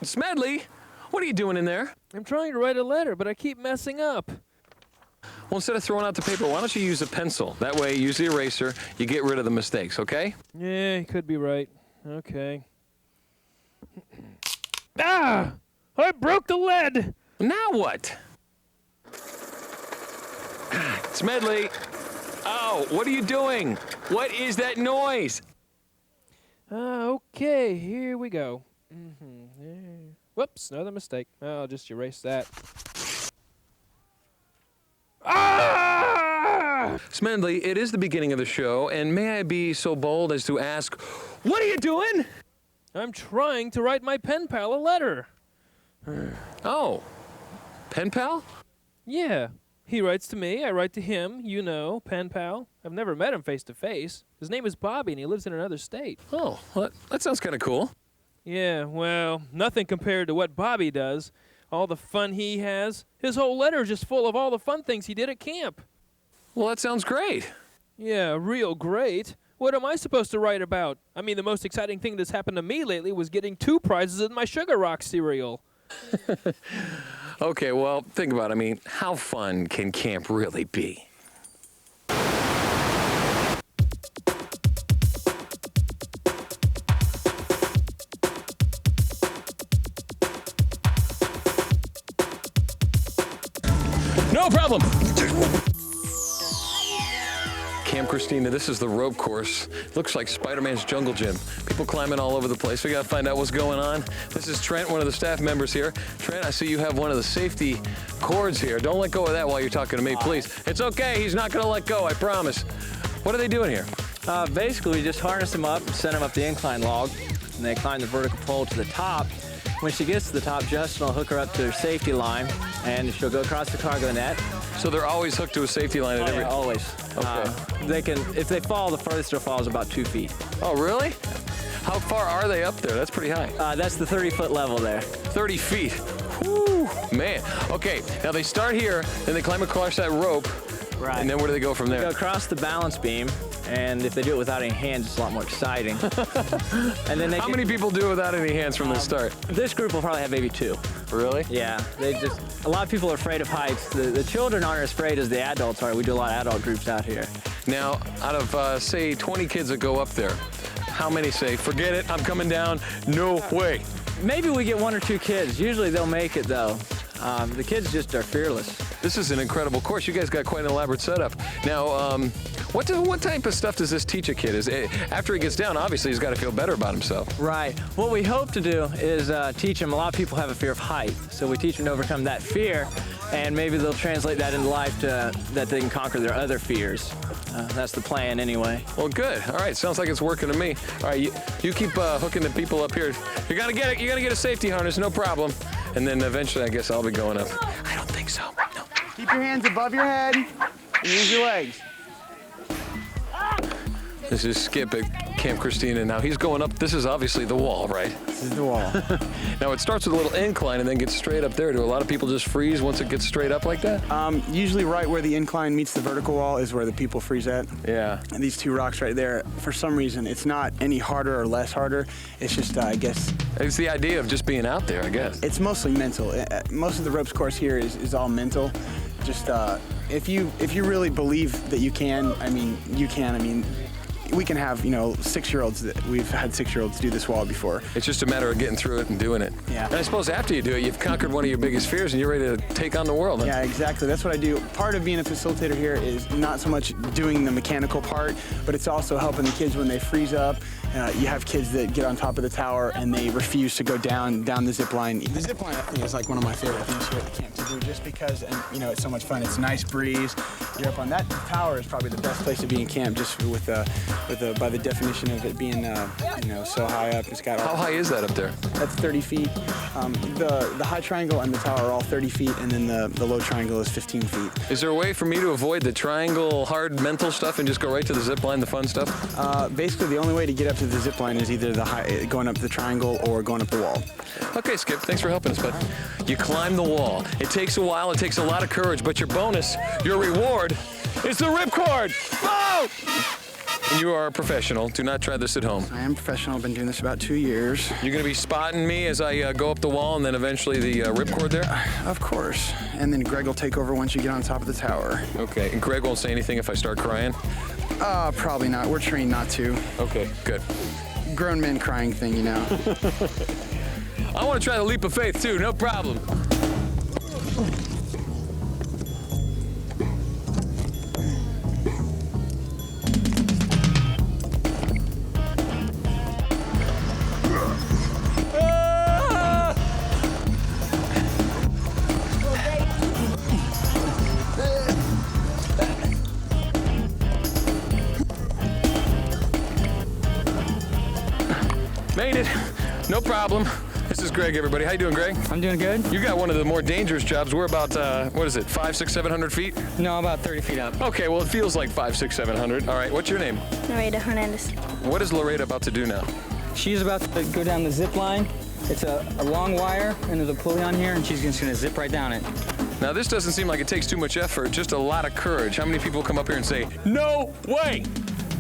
Smedley, what are you doing in there? I'm trying to write a letter, but I keep messing up. Well, instead of throwing out the paper, why don't you use a pencil? That way, use the eraser, you get rid of the mistakes, okay? Yeah, you could be right. Okay. Ah! I broke the lead! Now what? Smedley! Oh, what are you doing? What is that noise? Okay, here we go. Whoops, another mistake. I'll just erase that. Ah! Smedley, it is the beginning of the show, and may I be so bold as to ask, what are you doing? I'm trying to write my pen pal a letter. Oh, pen pal? Yeah. He writes to me, I write to him, you know, pen pal. I've never met him face to face. His name is Bobby, and he lives in another state. Oh, well, that sounds kind of cool. Yeah, well, nothing compared to what Bobby does. All the fun he has. His whole letter is just full of all the fun things he did at camp. Well, that sounds great. Yeah, real great. What am I supposed to write about? I mean, the most exciting thing that's happened to me lately was getting 2 prizes in my Sugar Rock cereal. Okay, well, think about it. I mean, how fun can camp really be? No problem. Camp Christina, this is the rope course. Looks like Spider-Man's jungle gym. People climbing all over the place. We gotta find out what's going on. This is Trent, one of the staff members here. Trent, I see you have one of the safety cords here. Don't let go of that while you're talking to me, please. It's okay, he's not gonna let go, I promise. What are they doing here? Basically, we just harness them up, send them up the incline log, and they climb the vertical pole to the top. When she gets to the top, Justin will hook her up to her safety line, and she'll go across the cargo net. So they're always hooked to a safety line at every... Yeah, always. Okay. They can, if they fall, the furthest they'll fall is about 2 feet. Oh, really? How far are they up there? That's pretty high. That's the 30-foot level there. 30 feet. Whew, man. Okay, now they start here, then they climb across that rope, Right. and then where do they go from They there? go across the balance beam, and if they do it without any hands, it's a lot more exciting. And then they How many people do it without any hands from the start? This group will probably have maybe 2. Really? Yeah, a lot of people are afraid of heights. The children aren't as afraid as the adults are. We do a lot of adult groups out here. Now, out of, say, 20 kids that go up there, how many say, forget it, I'm coming down, no way? Maybe we get 1 or 2 kids. Usually they'll make it, though. The kids just are fearless. This is an incredible course. You guys got quite an elaborate setup. Now, what type of stuff does this teach a kid? After he gets down, obviously he's got to feel better about himself. Right. What we hope to do is teach them. A lot of people have a fear of height, so we teach them to overcome that fear, and maybe they'll translate that into life that they can conquer their other fears. That's the plan, anyway. Well, good. All right, sounds like it's working to me. All right, you keep hooking the people up here. You're gonna get it. You're gonna get a safety harness, no problem. And then eventually, I guess I'll be going up. I don't think so. No. Keep your hands above your head and use your legs. This is Skip at Camp Christina. Now he's going up. This is obviously the wall, right? This is the wall. Now it starts with a little incline and then gets straight up there. Do a lot of people just freeze once it gets straight up like that? Usually right where the incline meets the vertical wall is where the people freeze at. Yeah. And these 2 rocks right there, for some reason, it's not any harder or less harder. It's just, I guess... It's the idea of just being out there, I guess. It's mostly mental. Most of the ropes course here is all mental. Just, if you really believe that you can, I mean, you can. I mean, we can have, 6-year-olds we've had 6-year-olds do this wall before. It's just a matter of getting through it and doing it. Yeah. And I suppose after you do it, you've conquered one of your biggest fears and you're ready to take on the world. Huh? Yeah, exactly. That's what I do. Part of being a facilitator here is not so much doing the mechanical part, but it's also helping the kids when they freeze up. You have kids that get on top of the tower and they refuse to go down the zip line. The zip line, I think, is like one of my favorite things here at the camp to do, just because, it's so much fun. It's a nice breeze. You're up on that tower is probably the best place to be in camp, just by the definition of it being, so high up. It's got How high is that up there? That's 30 feet. The high triangle and the tower are all 30 feet, and then the low triangle is 15 feet. Is there a way for me to avoid the triangle, hard mental stuff and just go right to the zip line, the fun stuff? Basically, the only way to get up to the zip line is either going up the triangle or going up the wall. Okay, Skip, thanks for helping us, bud. You climb the wall. It takes a while, it takes a lot of courage, but your bonus, your reward, is the ripcord. Oh! And you are a professional. Do not try this at home. I am professional. I've been doing this about 2 years. You're going to be spotting me as I go up the wall and then eventually the ripcord there? Of course. And then Greg will take over once you get on top of the tower. Okay. And Greg won't say anything if I start crying? Probably not. We're trained not to. Okay, good. Grown men crying thing, you know. I want to try the leap of faith too, no problem. Made it. No problem. This is Greg, everybody. How you doing, Greg? I'm doing good. You got one of the more dangerous jobs. We're about, what is it, 500, 600, 700 feet? No, about 30 feet up. Okay, well, it feels like 500, 600, 700. All right, what's your name? Loretta Hernandez. What is Loretta about to do now? She's about to go down the zip line. It's a long wire, and there's a pulley on here, and she's just going to zip right down it. Now, this doesn't seem like it takes too much effort, just a lot of courage. How many people come up here and say, no way?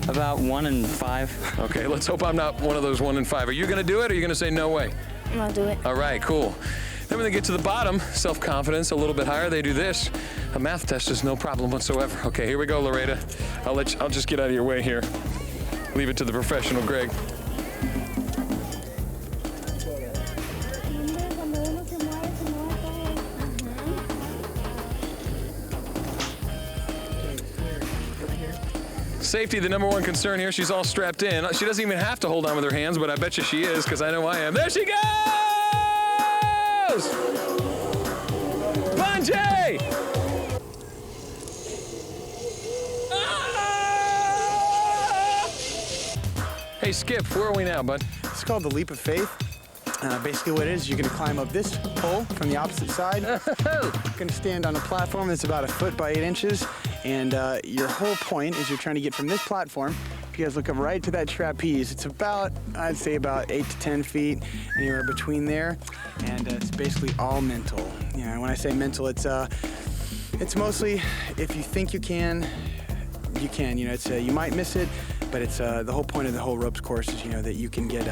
About 1 in 5. Okay, let's hope I'm not one of those 1 in 5. Are you going to do it, or are you going to say no way? I'll do it. All right, cool. Then when they get to the bottom, self-confidence a little bit higher, they do this. A math test is no problem whatsoever. Okay, here we go, Loretta. I'll just get out of your way here. Leave it to the professional, Greg. Safety, the number one concern here. She's all strapped in. She doesn't even have to hold on with her hands, but I bet you she is, because I know I am. There she goes! Bungee! Ah! Hey, Skip, where are we now, bud? It's called the leap of faith. Basically what it is, you're going to climb up this pole from the opposite side. You're going to stand on a platform that's about 1 foot by 8 inches. And your whole point is you're trying to get from this platform, if you guys look up right to that trapeze, it's about, I'd say about 8 to 10 feet, anywhere between there. And it's basically all mental. You know, when I say mental, it's mostly if you think you can, you can. You know, it's you might miss it, but it's the whole point of the whole ropes course is, you know, that you can get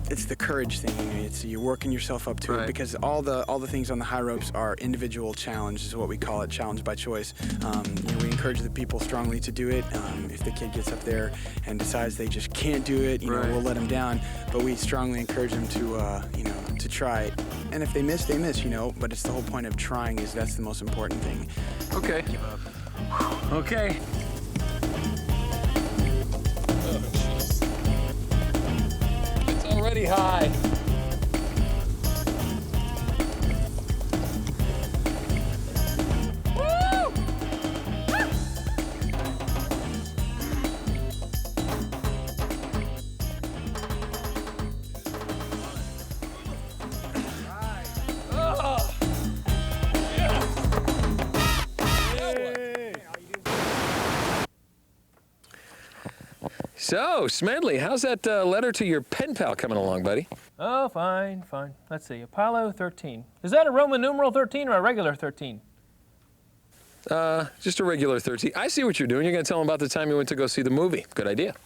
it's the courage thing. You know, it's you're working yourself up to it, because all the things on the high ropes are individual challenge, is what we call it, challenge by choice. You know, we encourage the people strongly to do it. If the kid gets up there and decides they just can't do it, you know, we'll let them down. But we strongly encourage them to you know, to try it. And if they miss, they miss. You know, but it's the whole point of trying, is that's the most important thing. Okay. Okay. Already high. Woo! Oh. Yeah. So, Smedley, how's that letter to your pen pal coming along, buddy? Oh, fine, fine. Let's see. Apollo 13. Is that a Roman numeral 13 or a regular 13? Just a regular 13. I see what you're doing. You're going to tell him about the time you went to go see the movie. Good idea.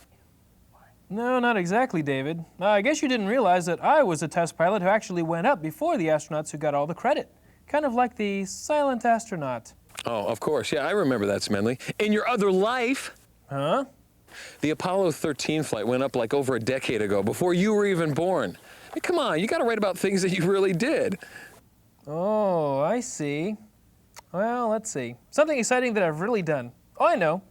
No, not exactly, David. I guess you didn't realize that I was a test pilot who actually went up before the astronauts who got all the credit. Kind of like the silent astronaut. Oh, of course. Yeah, I remember that, Smedley. In your other life. Huh? The Apollo 13 flight went up like over a decade ago, before you were even born. I mean, come on, you got to write about things that you really did. Oh, I see. Well, let's see. Something exciting that I've really done. Oh, I know.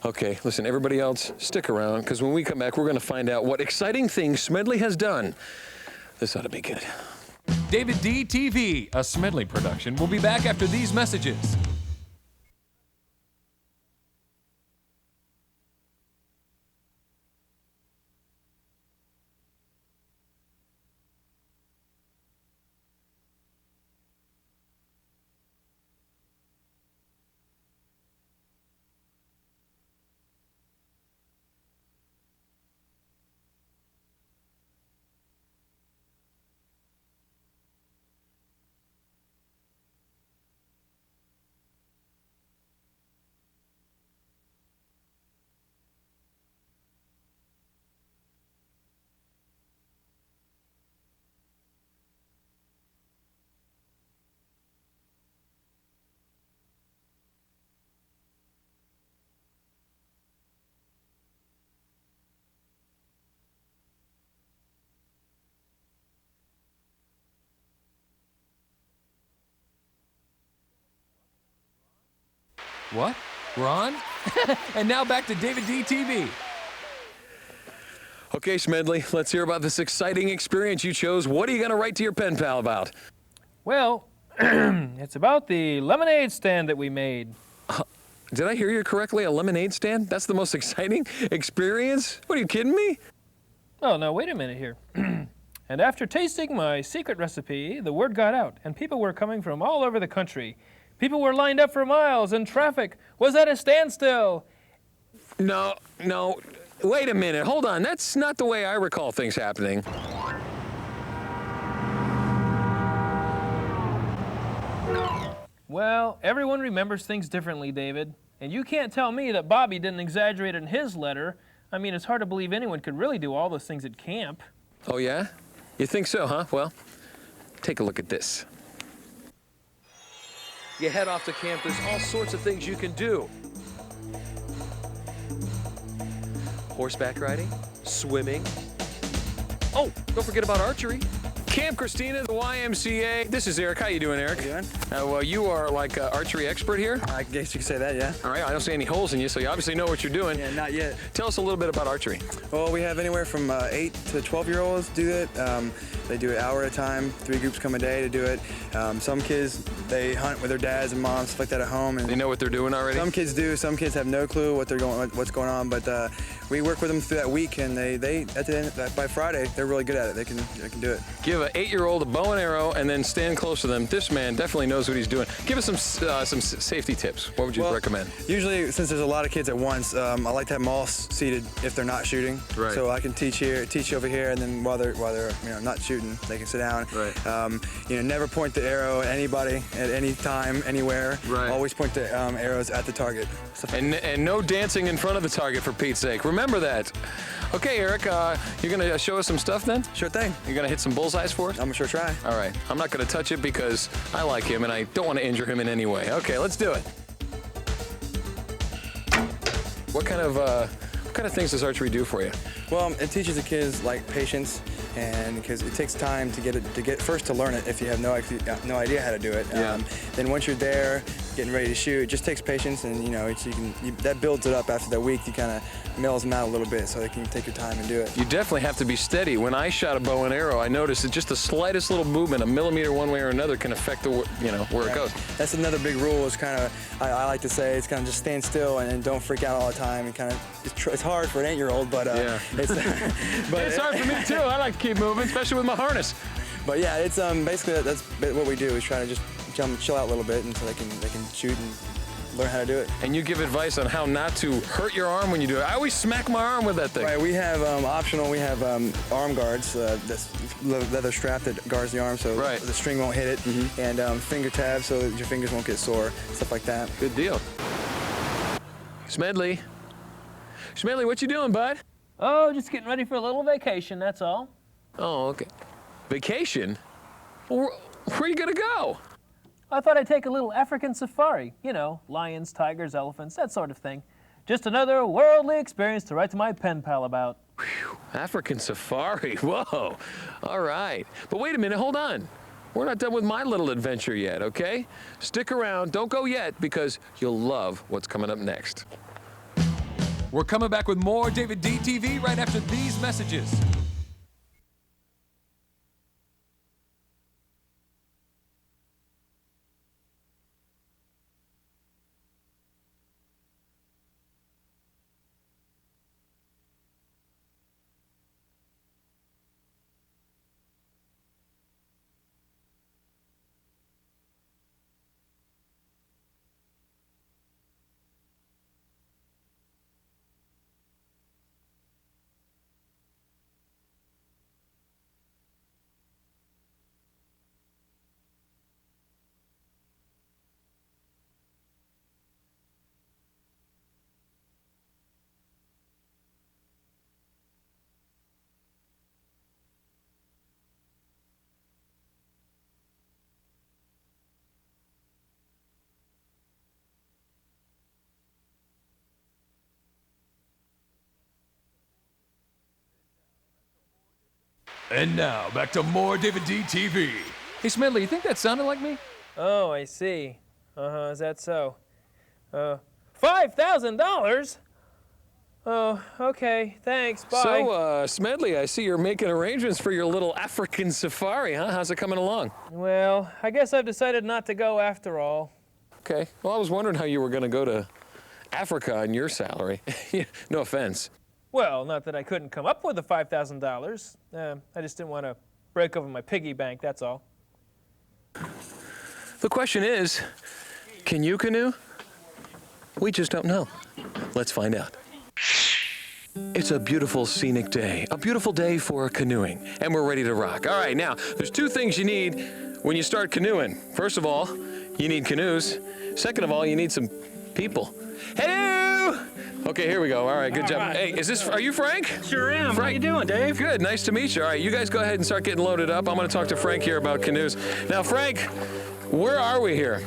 Okay, listen, everybody else, stick around, because when we come back, we're going to find out what exciting things Smedley has done. This ought to be good. David D. TV, a Smedley production, will be back after these messages. What? We're on? And now back to David D. TV. Okay, Smedley, let's hear about this exciting experience you chose. What are you going to write to your pen pal about? Well, it's about the lemonade stand that we made. Did I hear you correctly? A lemonade stand? That's the most exciting experience? What, are you kidding me? Oh, no, wait a minute here. And after tasting my secret recipe, the word got out, and people were coming from all over the country. People were lined up for miles, and traffic was at a standstill. No. Wait a minute. Hold on. That's not the way I recall things happening. Well, everyone remembers things differently, David. And you can't tell me that Bobby didn't exaggerate in his letter. I mean, it's hard to believe anyone could really do all those things at camp. Oh, yeah? You think so, huh? Well, take a look at this. You head off to camp, there's all sorts of things you can do. Horseback riding, swimming. Oh, don't forget about archery. Camp Christina, the YMCA. This is Eric. How you doing, Eric? How you doing? Well, you are like an archery expert here. I guess you could say that, yeah. All right, I don't see any holes in you, so you obviously know what you're doing. Yeah, not yet. Tell us a little bit about archery. Well, we have anywhere from 8 to 12-year-olds do it. They do it an hour at a time. 3 groups come a day to do it. Some kids, they hunt with their dads and moms, stuff like that at home. And They know what they're doing already? some kids do. Some kids have no clue what's going on. But we work with them through that week, and they at the end, by Friday, they're really good at it. They can do it. Give an 8-year-old a bow and arrow and then stand close to them. This man definitely knows what he's doing. Give us some safety tips. What would you recommend? Usually, since there's a lot of kids at once, I like to have them all seated if they're not shooting. Right. So I can teach over here, and then while they're not shooting, they can sit down. Right. Never point the arrow at anybody at any time, anywhere. Right. Always point the arrows at the target. And no dancing in front of the target, for Pete's sake. Remember that. Okay, Eric, you're going to show us some stuff then? Sure thing. You're going to hit some bullseyes for us? I'm gonna sure try. All right. I'm not going to touch it because I like him and I don't want to injure him in any way. Okay, let's do it. What kind of things does archery do for you? Well, it teaches the kids like patience, and because it takes time to get first to learn it if you have no idea how to do it. Yeah. Then once you're there, getting ready to shoot, it just takes patience, and that builds it up after that week. You kind of mellows them out a little bit so they can take your time and do it. You definitely have to be steady. When I shot a bow and arrow, I noticed that just the slightest little movement, a millimeter one way or another, can affect where it goes. That's another big rule. Is kind of I like to say it's kind of just stand still and don't freak out all the time. And kind of it's hard for an 8-year-old, but yeah. It's hard for me too. I like to keep moving, especially with my harness. But yeah, it's basically that's what we do is try to just chill out a little bit until they can shoot and learn how to do it. And you give advice on how not to hurt your arm when you do it. I always smack my arm with that thing. Right, we have optional. We have arm guards, that's leather strap that guards the arm, so right. the string won't hit it, and finger tabs so that your fingers won't get sore, stuff like that. Good deal. Smedley, what you doing, bud? Oh, just getting ready for a little vacation, that's all. Oh, okay. Vacation? Where are you gonna go? I thought I'd take a little African safari. Lions, tigers, elephants, that sort of thing. Just another worldly experience to write to my pen pal about. Whew, African safari, whoa. All right. But wait a minute, hold on. We're not done with my little adventure yet, okay? Stick around, don't go yet, because you'll love what's coming up next. We're coming back with more David D. TV right after these messages. And now, back to more David D. TV. Hey, Smedley, you think that sounded like me? Oh, I see. Is that so? $5,000? Oh, okay, thanks, bye. So, Smedley, I see you're making arrangements for your little African safari, huh? How's it coming along? Well, I guess I've decided not to go after all. Okay. Well, I was wondering how you were going to go to Africa on your salary. No offense. Well, not that I couldn't come up with the $5,000. I just didn't want to break over my piggy bank, that's all. The question is, can you canoe? We just don't know. Let's find out. It's a beautiful scenic day, a beautiful day for canoeing, and we're ready to rock. All right, now, there's two things you need when you start canoeing. First of all, you need canoes. Second of all, you need some people. Hello! Okay, here we go. All right, good job. right. Hey, are you Frank? Sure am. Frank. How you doing, Dave? Good, nice to meet you. All right, you guys go ahead and start getting loaded up. I'm gonna talk to Frank here about canoes. Now, Frank, where are we here?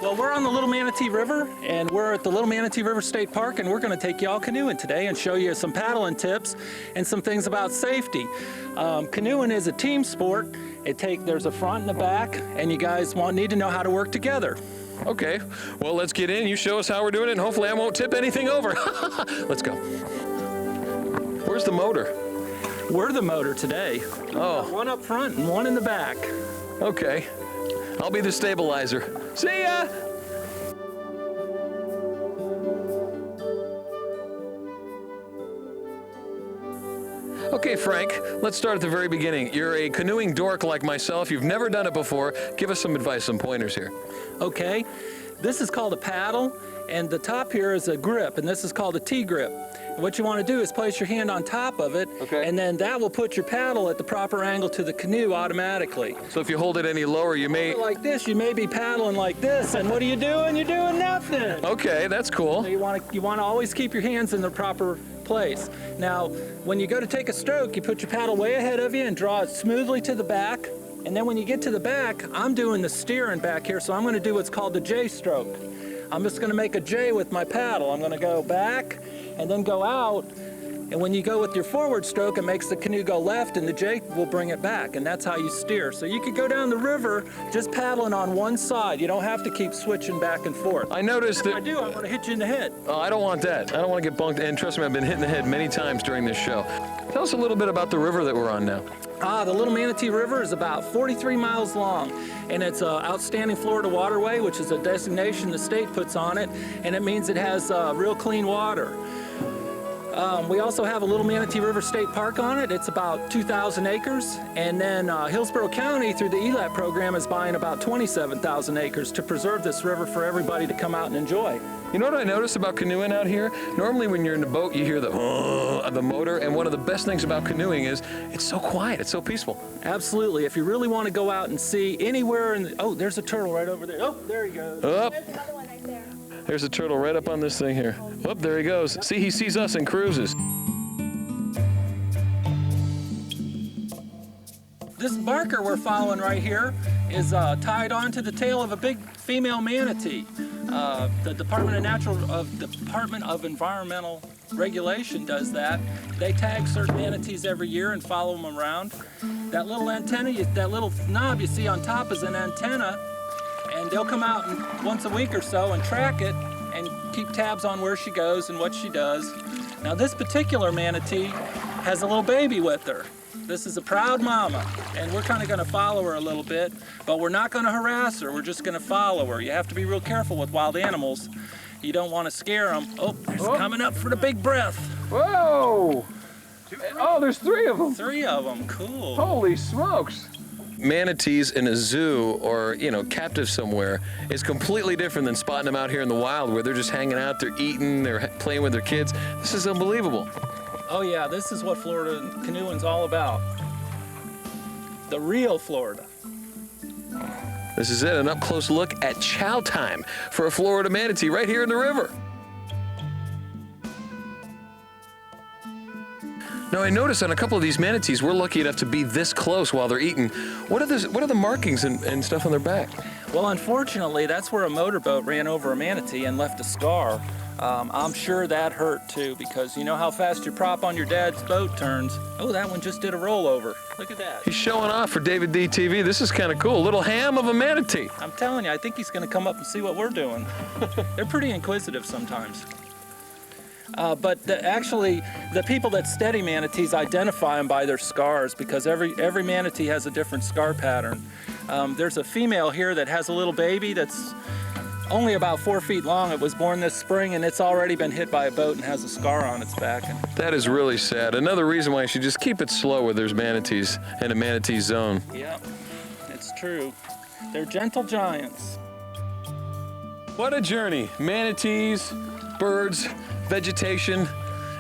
Well, we're on the Little Manatee River, and we're at the Little Manatee River State Park, and we're going to take you all canoeing today and show you some paddling tips and some things about safety. Canoeing is a team sport. There's a front and a back, and you guys need to know how to work together. Okay, well, let's get in. You show us how we're doing it, and hopefully I won't tip anything over. Let's go. Where's the motor? We're the motor today. Oh. One up front and one in the back. Okay. I'll be the stabilizer. See ya! Okay, Frank, let's start at the very beginning. You're a canoeing dork like myself. You've never done it before. Give us some advice, some pointers here. Okay, this is called a paddle, and the top here is a grip, and this is called a T-grip. And what you want to do is place your hand on top of it, and then that will put your paddle at the proper angle to the canoe automatically. So if you hold it any lower, you may... Like this, you may be paddling like this, and what are you doing? You're doing nothing. Okay, that's cool. So you want to always keep your hands in the proper place. Now, when you go to take a stroke, you put your paddle way ahead of you and draw it smoothly to the back. And then when you get to the back, I'm doing the steering back here, so I'm going to do what's called the J stroke. I'm just going to make a J with my paddle. I'm going to go back and then go out. And when you go with your forward stroke, it makes the canoe go left, and the J will bring it back, and that's how you steer. So you could go down the river just paddling on one side. You don't have to keep switching back and forth. I noticed that... If I do, I'm going to hit you in the head. Oh, I don't want that. I don't want to get bunked. And trust me, I've been hit in the head many times during this show. Tell us a little bit about the river that we're on now. The Little Manatee River is about 43 miles long, and it's an outstanding Florida waterway, which is a designation the state puts on it, and it means it has real clean water. We also have a Little Manatee River State Park on it. It's about 2,000 acres, and then Hillsborough County, through the ELAP program, is buying about 27,000 acres to preserve this river for everybody to come out and enjoy. You know what I noticed about canoeing out here? Normally when you're in the boat, you hear the of the motor, and one of the best things about canoeing is it's so quiet, it's so peaceful. Absolutely. If you really want to go out and see anywhere oh, there's a turtle right over there. Oh, there he goes. Up. There's another one right there. There's a turtle right up on this thing here. Oh, there he goes. See, he sees us and cruises. This barker we're following right here is tied onto the tail of a big female manatee. The Department of Environmental Regulation does that. They tag certain manatees every year and follow them around. That little antenna, that little knob you see on top is an antenna, and they'll come out once a week or so and track it and keep tabs on where she goes and what she does. Now this particular manatee has a little baby with her. This is a proud mama, and we're kind of going to follow her a little bit, but we're not going to harass her. We're just going to follow her. You have to be real careful with wild animals. You don't want to scare them. Oh, it's coming up for the big breath. Whoa! Oh, there's 3 of them. 3 of them, cool. Holy smokes. Manatees in a zoo or, captive somewhere is completely different than spotting them out here in the wild where they're just hanging out, they're eating, they're playing with their kids. This is unbelievable. Oh yeah, this is what Florida canoeing's all about. The real Florida. This is it, an up-close look at chow time for a Florida manatee right here in the river. Now, I noticed on a couple of these manatees, we're lucky enough to be this close while they're eating. What are the markings and stuff on their back? Well, unfortunately, that's where a motorboat ran over a manatee and left a scar. I'm sure that hurt too, because you know how fast your prop on your dad's boat turns. Oh, that one just did a rollover. Look at that. He's showing off for David D TV. This is kind of cool. A little ham of a manatee. I'm telling you, I think he's going to come up and see what we're doing. They're pretty inquisitive sometimes. But actually, the people that study manatees identify them by their scars, because every manatee has a different scar pattern. There's a female here that has a little baby that's only about 4 feet long. It was born this spring, and it's already been hit by a boat and has a scar on its back. That is really sad. Another reason why you should just keep it slow where there's manatees in a manatee zone. Yeah, it's true. They're gentle giants. What a journey. Manatees, birds, vegetation,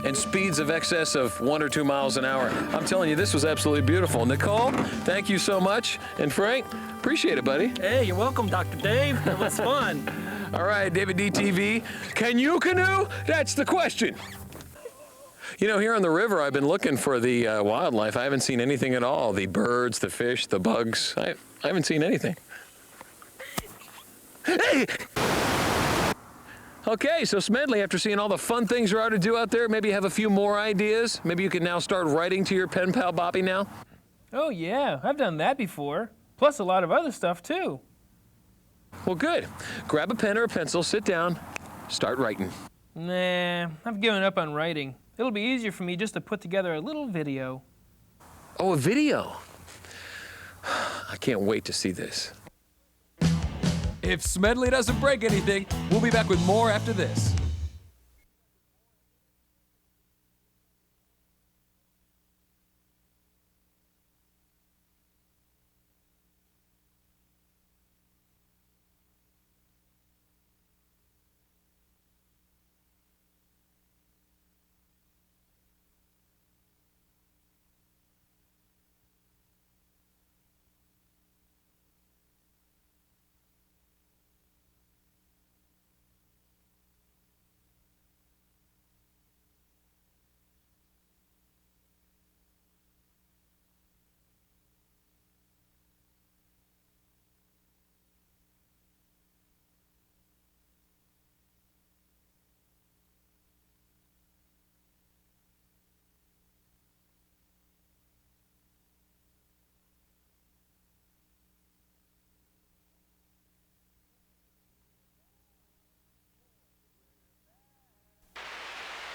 and speeds of excess of 1 or 2 miles an hour. I'm telling you, this was absolutely beautiful. Nicole, thank you so much. And Frank, appreciate it, buddy. Hey, you're welcome, Dr. Dave. It was fun. All right, David D TV, can you canoe? That's the question. You know, here on the river, I've been looking for the wildlife. I haven't seen anything at all. The birds, the fish, the bugs. I haven't seen anything. Hey! Okay, so Smedley, after seeing all the fun things there are to do out there, maybe you have a few more ideas? Maybe you can now start writing to your pen pal Bobby now? Oh, yeah, I've done that before. Plus a lot of other stuff, too. Well, good. Grab a pen or a pencil, sit down, start writing. Nah, I've given up on writing. It'll be easier for me just to put together a little video. Oh, a video? I can't wait to see this. If Smedley doesn't break anything, we'll be back with more after this.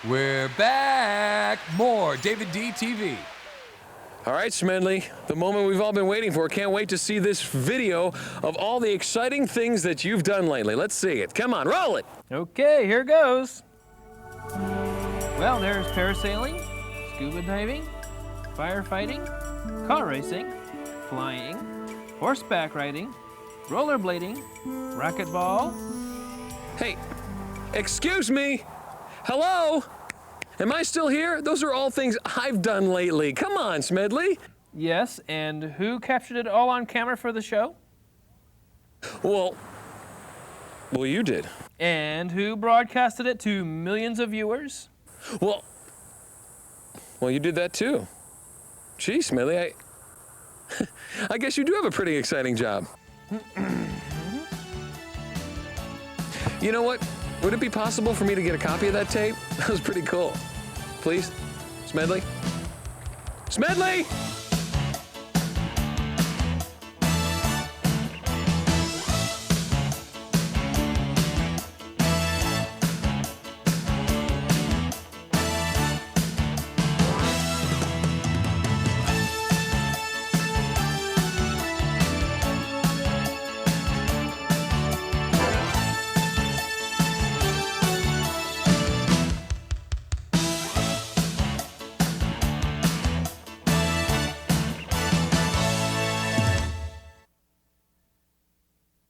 We're back. More David D TV. All right, Smedley, the moment we've all been waiting for. Can't wait to see this video of all the exciting things that you've done lately. Let's see it. Come on, roll it. Okay, here goes. Well, there's parasailing, scuba diving, firefighting, car racing, flying, horseback riding, rollerblading, racquetball. Hey, excuse me. Hello? Am I still here? Those are all things I've done lately. Come on, Smedley. Yes, and who captured it all on camera for the show? Well, you did. And who broadcasted it to millions of viewers? Well, you did that too. Gee, Smedley, I guess you do have a pretty exciting job. You know what? Would it be possible for me to get a copy of that tape? That was pretty cool. Please? Smedley? Smedley!